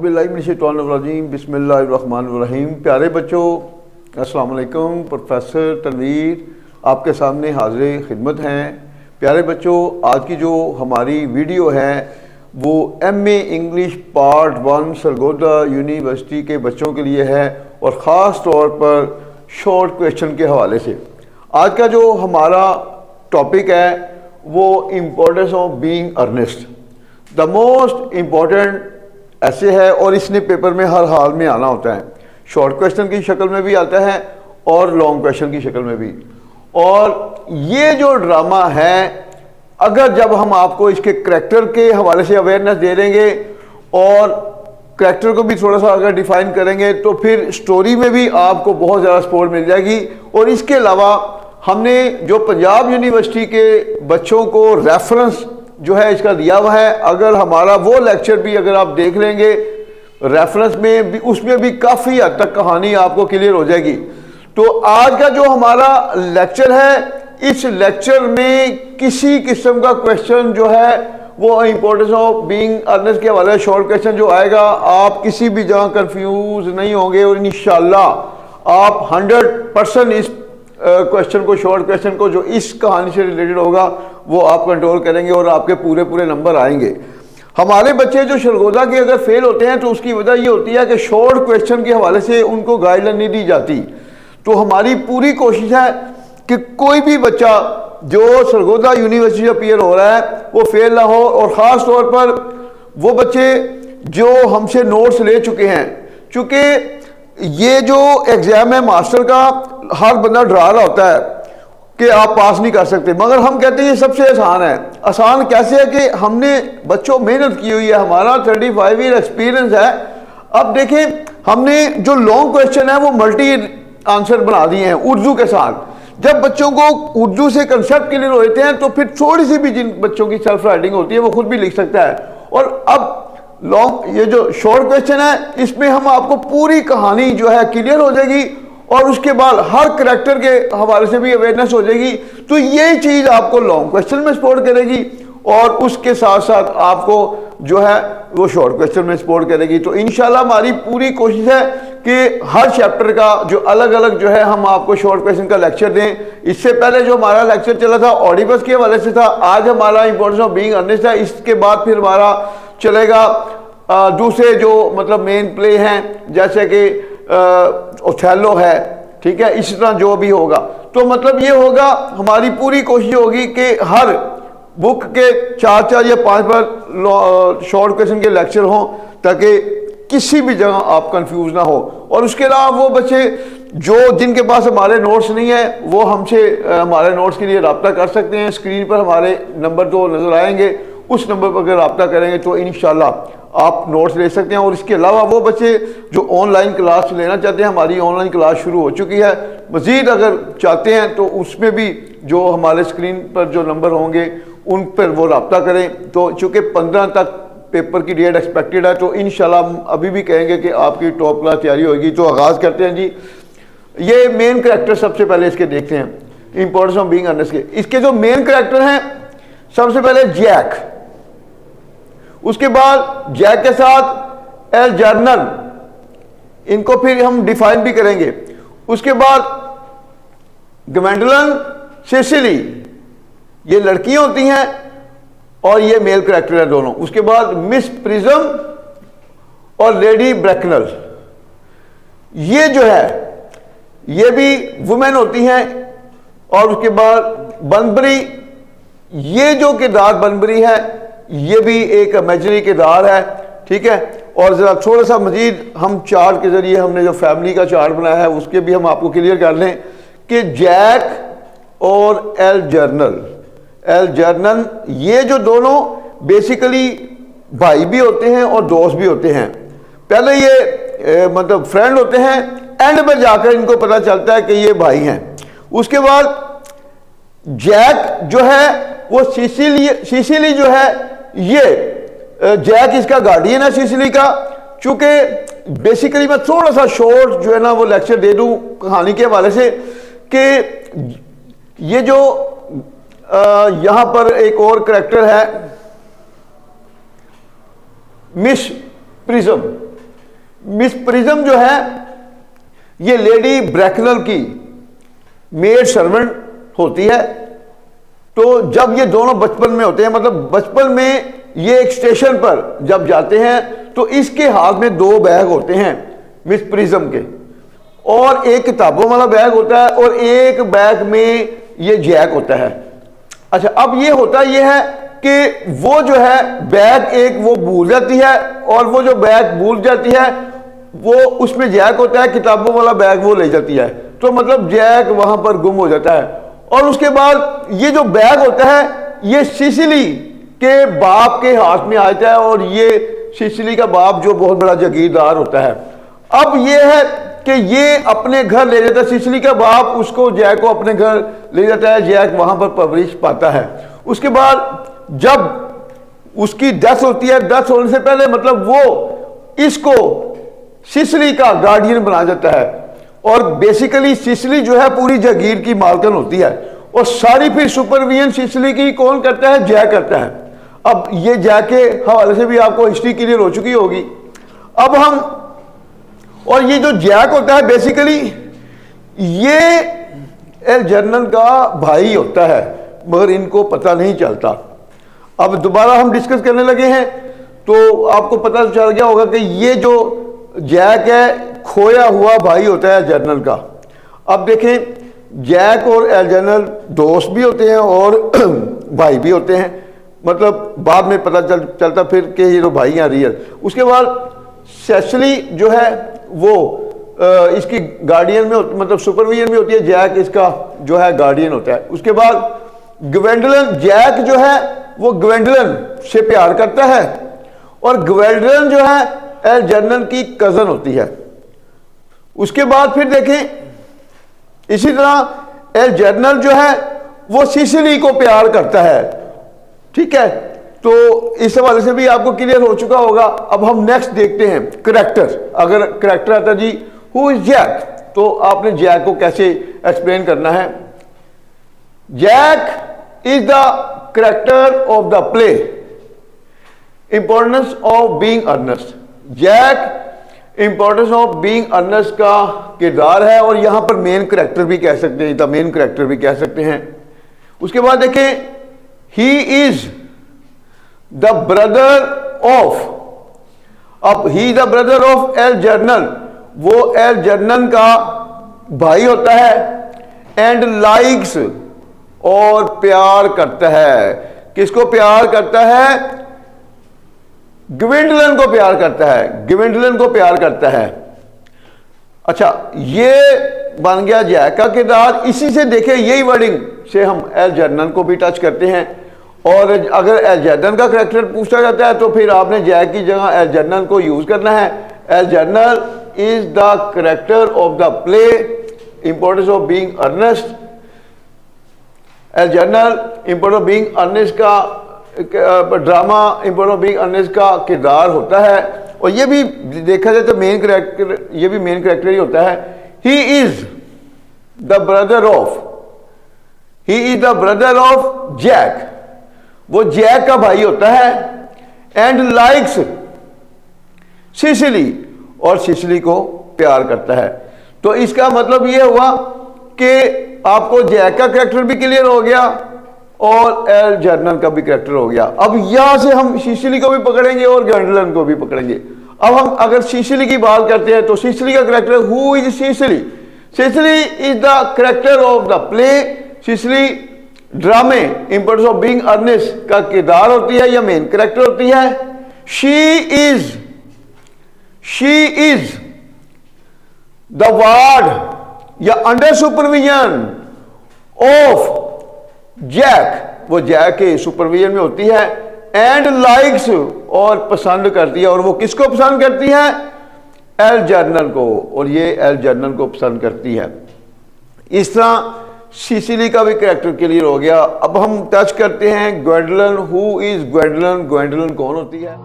औज़ुबिल्लाहिमिनश्शैतानिर्रजीम बिस्मिल्लाहिर्रहमानिर्रहीम। प्यारे बच्चों, अस्सलाम वालेकुम। प्रोफेसर तनवीर आपके सामने हाज़िर खिदमत हैं। प्यारे बच्चों, आज की जो हमारी वीडियो है वो MA English part 1 Sargodha university के बच्चों के लिए है और ख़ास तौर पर शॉर्ट क्वेश्चन के हवाले से। आज का जो हमारा टॉपिक है वो importance of being earnest, the most important ऐसे है और इसने पेपर में हर हाल में आना होता है। शॉर्ट क्वेश्चन की शक्ल में भी आता है और लॉन्ग क्वेश्चन की शक्ल में भी। और ये जो ड्रामा है, अगर जब हम आपको इसके करैक्टर के हवाले से अवेयरनेस दे देंगे और करैक्टर को भी थोड़ा सा अगर डिफाइन करेंगे तो फिर स्टोरी में भी आपको बहुत ज़्यादा सपोर्ट मिल जाएगी। और इसके अलावा हमने जो पंजाब यूनिवर्सिटी के बच्चों को रेफरेंस जो है इसका दिया हुआ है, अगर हमारा वो लेक्चर भी अगर आप देख लेंगे रेफरेंस में भी, उसमें भी काफ़ी हद तक कहानी आपको क्लियर हो जाएगी। तो आज का जो हमारा लेक्चर है, इस लेक्चर में किसी किस्म का क्वेश्चन जो है वो इम्पोर्टेंस ऑफ बीइंग अर्नेस्ट के हवाले से शॉर्ट क्वेश्चन जो आएगा, आप किसी भी जगह कंफ्यूज नहीं होंगे और इंशाल्लाह आप 100% इस क्वेश्चन को, शॉर्ट क्वेश्चन को जो इस कहानी से रिलेटेड होगा वो आप कंट्रोल करेंगे और आपके पूरे पूरे नंबर आएंगे। हमारे बच्चे जो सरगोदा के अगर फेल होते हैं तो उसकी वजह ये होती है कि शॉर्ट क्वेश्चन के हवाले से उनको गाइडलाइन नहीं दी जाती। तो हमारी पूरी कोशिश है कि कोई भी बच्चा जो सरगोदा यूनिवर्सिटी अपीयर हो रहा है वो फेल ना हो। और ख़ास तौर पर वो बच्चे जो हमसे नोट्स ले चुके हैं, चूँकि ये जो एग्ज़ाम है मास्टर का, हर बंदा डरा रहा होता है कि आप पास नहीं कर सकते, मगर हम कहते हैं ये सबसे आसान है। आसान कैसे है कि हमने बच्चों मेहनत की हुई है, हमारा 35 ईयर एक्सपीरियंस है। अब देखें, हमने जो लॉन्ग क्वेश्चन है वो मल्टी आंसर बना दिए हैं उर्दू के साथ। जब बच्चों को उर्दू से कंसेप्ट क्लियर होते हैं तो फिर थोड़ी सी भी जिन बच्चों की सेल्फ राइटिंग होती है वो खुद भी लिख सकता है। और अब लॉन्ग, ये जो शॉर्ट क्वेश्चन है इसमें हम आपको पूरी कहानी जो है क्लियर हो जाएगी और उसके बाद हर करैक्टर के हवाले से भी अवेयरनेस हो जाएगी। तो ये चीज़ आपको लॉन्ग क्वेश्चन में सपोर्ट करेगी और उसके साथ साथ आपको जो है वो शॉर्ट क्वेश्चन में सपोर्ट करेगी। तो इंशाल्लाह हमारी पूरी कोशिश है कि हर चैप्टर का जो अलग अलग जो है हम आपको शॉर्ट क्वेश्चन का लेक्चर दें। इससे पहले जो हमारा लेक्चर चला था ऑडिबस के हवाले से था, आज हमारा इंपॉर्टेंस ऑफ बीइंग अर्नेस्ट है। इसके बाद फिर हमारा चलेगा दूसरे जो मतलब मेन प्ले हैं, जैसे कि ओथेलो है, ठीक है, इसी तरह जो भी होगा। तो मतलब ये होगा, हमारी पूरी कोशिश होगी कि हर बुक के 4 या 5 बार शॉर्ट क्वेश्चन के लेक्चर हों ताकि किसी भी जगह आप कंफ्यूज ना हो। और उसके अलावा वो बच्चे जो जिनके पास हमारे नोट्स नहीं है वो हमसे हमारे नोट्स के लिए रब्ता कर सकते हैं। स्क्रीन पर हमारे नंबर 2 नज़र आएंगे, उस नंबर पर अगर रब्ता करेंगे तो इंशाल्लाह आप नोट्स ले सकते हैं। और इसके अलावा वो बच्चे जो ऑनलाइन क्लास लेना चाहते हैं, हमारी ऑनलाइन क्लास शुरू हो चुकी है। मज़ीद अगर चाहते हैं तो उसमें भी जो हमारे स्क्रीन पर जो नंबर होंगे उन पर वो रब्ता करें। तो चूँकि 15 तक पेपर की डेट एक्सपेक्टेड है तो इंशाल्लाह हम अभी भी कहेंगे कि आपकी टॉप क्लास तैयारी होगी। तो आगाज़ करते हैं जी। ये मेन करैक्टर सबसे पहले इसके देखते हैं, इंपॉर्टेंस ऑफ बीइंग अर्नेस्ट के। इसके जो मेन करैक्टर हैं, सबसे पहले जैक, उसके बाद जैक के साथ एल्जर्नल, इनको फिर हम डिफाइन भी करेंगे। उसके बाद ग्वेंडोलिन, सिसिली, ये लड़कियां होती हैं और ये मेल करैक्टर है दोनों। उसके बाद मिस प्रिज्म और लेडी ब्रैकनल, ये जो है ये भी वुमेन होती हैं। और उसके बाद बनबरी, ये जो किरदार बनबरी है ये भी एक इमेजिनरी किरदार है, ठीक है। और ज़रा थोड़ा सा मजीद हम चार्ट के ज़रिए हमने जो फैमिली का चार्ट बनाया है उसके भी हम आपको क्लियर कर लें कि जैक और एल्जर्नल ये जो दोनों बेसिकली भाई भी होते हैं और दोस्त भी होते हैं। पहले ये मतलब फ्रेंड होते हैं, एंड में जाकर इनको पता चलता है कि ये भाई हैं। उसके बाद जैक जो है वो सिसिली जो है, ये जैक इसका गार्डियन है सिसिली का। चूंकि बेसिकली मैं थोड़ा सा शॉर्ट जो है ना वो लेक्चर दे दूं कहानी के हवाले से कि ये जो यहां पर एक और करैक्टर है मिस प्रिज्म, मिस प्रिज्म जो है ये लेडी ब्रैकनल की मेड सर्वेंट होती है। तो जब ये दोनों बचपन में होते हैं, मतलब बचपन में ये एक स्टेशन पर जब जाते हैं तो इसके हाथ में 2 बैग होते हैं मिस प्रिज्म के, और एक किताबों वाला बैग होता है और एक बैग में ये जैक होता है। अच्छा, अब ये होता ये है कि वो जो है बैग एक वो भूल जाती है, और वो जो बैग भूल जाती है वो उसमें जैक होता है, किताबों वाला बैग वो ले जाती है, तो मतलब जैक वहां पर गुम हो जाता है। और उसके बाद ये जो बैग होता है ये सिसिली के बाप के हाथ में आता है, और ये सिसिली का बाप जो बहुत बड़ा जागीरदार होता है। अब ये है कि ये अपने घर ले जाता है, सिसिली का बाप उसको जैक को अपने घर ले जाता है, जैक वहां पर परवरिश पाता है। उसके बाद जब उसकी डेथ होती है, डेथ होने से पहले मतलब वो इसको सिसिली का गार्डियन बना जाता है, और बेसिकली सिसिली जो है पूरी जागीर की मालकन होती है, और सारी फिर सुपरविजन सिसिली की कौन करता है? जैक करता है। अब ये जैक के हवाले से भी आपको हिस्ट्री क्लियर हो चुकी होगी। अब हम, और ये जो जैक होता है बेसिकली ये एल्जर्नन का भाई होता है, मगर इनको पता नहीं चलता। अब दोबारा हम डिस्कस करने लगे हैं तो आपको पता चल गया होगा कि ये जो जैक है खोया हुआ भाई होता है एल्जर्नन का। अब देखें, जैक और एल्जर्नन दोस्त भी होते हैं और भाई भी होते हैं, मतलब बाद में पता चलता फिर कि ये तो भाई हैं रियल। उसके बाद सेसिली जो है वो इसकी गार्डियन में मतलब सुपरविजन में होती है, जैक इसका जो है गार्डियन होता है। उसके बाद ग्वेंडोलिन, जैक जो है वो ग्वेंडोलिन से प्यार करता है, और ग्वेंडोलिन जो है एल्जर्नन की कजन होती है। उसके बाद फिर देखें इसी तरह एल्जर्नन जो है वो सिसिली को प्यार करता है, ठीक है। तो इस हवाले से भी आपको क्लियर हो चुका होगा। अब हम नेक्स्ट देखते हैं करैक्टर। अगर करैक्टर आता जी हु इज जैक, तो आपने जैक को कैसे एक्सप्लेन करना है। Jack is the character of the play, importance of being earnest. Jack importance of being earnest का किरदार है, और यहां पर मेन करैक्टर भी कह सकते हैं, द मेन करैक्टर भी कह सकते हैं। उसके बाद देखें, ही इज द ब्रदर ऑफ, अब ही द ब्रदर ऑफ एल्जर्नन, वो एल्जर्नन का भाई होता है, एंड लाइक्स, और प्यार करता है। किसको प्यार करता है? ग्वेंडोलिन को प्यार करता है, ग्वेंडोलिन को प्यार करता है। अच्छा, ये बन गया जैक का किरदार। इसी से देखें, यही वर्डिंग से हम एल्जर्नन को भी टच करते हैं, और अगर एल्जर्नन का करैक्टर पूछा जाता है तो फिर आपने जैक की जगह एल्जर्नन को यूज करना है। Algernon is the character of the play, importance of being earnest. Algernon importance of being earnest का drama, importance of being earnest का किरदार होता है, और ये भी देखा जाए तो मेन करैक्टर, ये भी मेन करैक्टर ही होता है। He is the brother of, he is the brother of Jack, वो जैक का भाई होता है, एंड लाइक्स सिसिली, और सिसिली को प्यार करता है। तो इसका मतलब ये हुआ कि आपको जैक का करैक्टर भी क्लियर हो गया और एल्जर्नन का भी करैक्टर हो गया। अब यहां से हम सिसिली को भी पकड़ेंगे और ग्वेंडोलिन को भी पकड़ेंगे। अब हम अगर सिसिली की बात करते हैं तो सिसिली का character, who is Sicily? Sicily is the character of the play. Sicily ड्रामे इंपॉर्टेंस ऑफ बीइंग अर्नेस्ट का किरदार होती है या मेन करैक्टर होती है। शी इज द वार्ड या अंडर सुपरविजन ऑफ जैक, वो जैक के सुपरविजन में होती है, एंड लाइक्स, और पसंद करती है। और वो किसको पसंद करती है? एल्जर्नन को, और ये एल्जर्नन को पसंद करती है। इस तरह सिसिली का भी कैरेक्टर क्लियर हो गया। अब हम टच करते हैं Gwendolyn. Who is Gwendolyn? Gwendolyn कौन होती है?